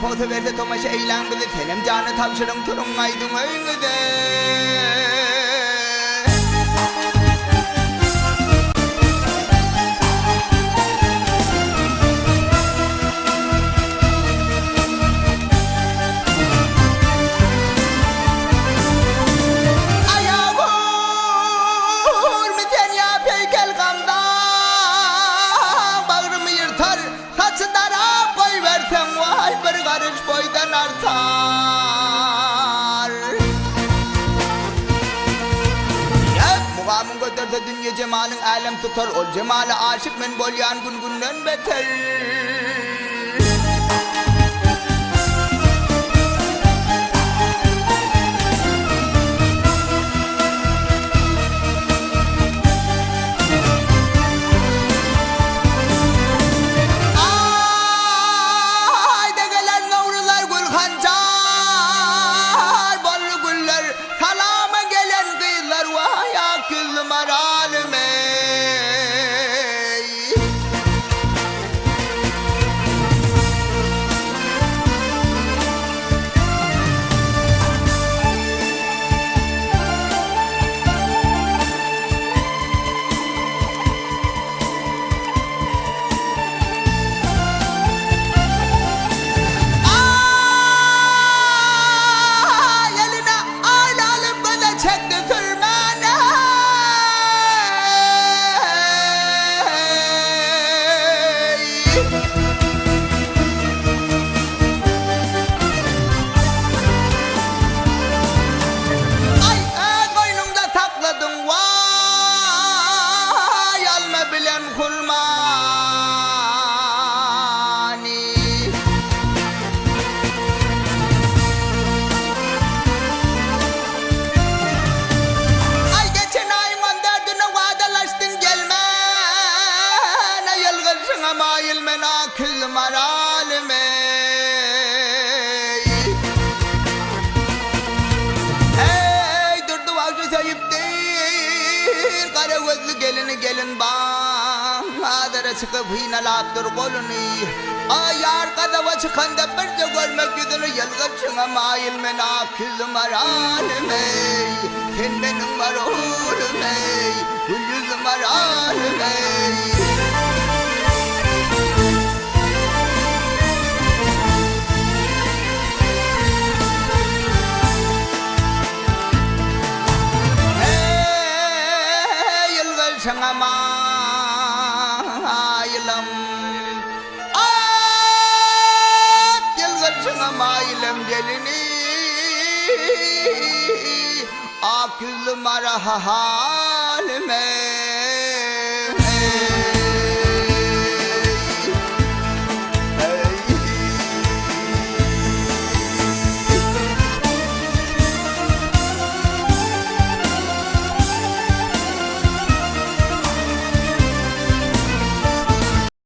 Sen potu verse tomaşa eğlen kızı senem canı tavşırın turun aydın öğünüde. Boydan artar. Mugamın götürse dünya cemalın alem tutar. Ol cemale aşık men bolyan gün beter. Gelin bana adere çıkıp hinalaptır kolunu. Ayar kadava çıkan da bir de görmek yüzünü yılgıçına mail men akılım aralim ey. Sen benim var oğlum ey, yüzüm aralim ey. Sana mailam yılgın sana mailam gelini akılım ara halime.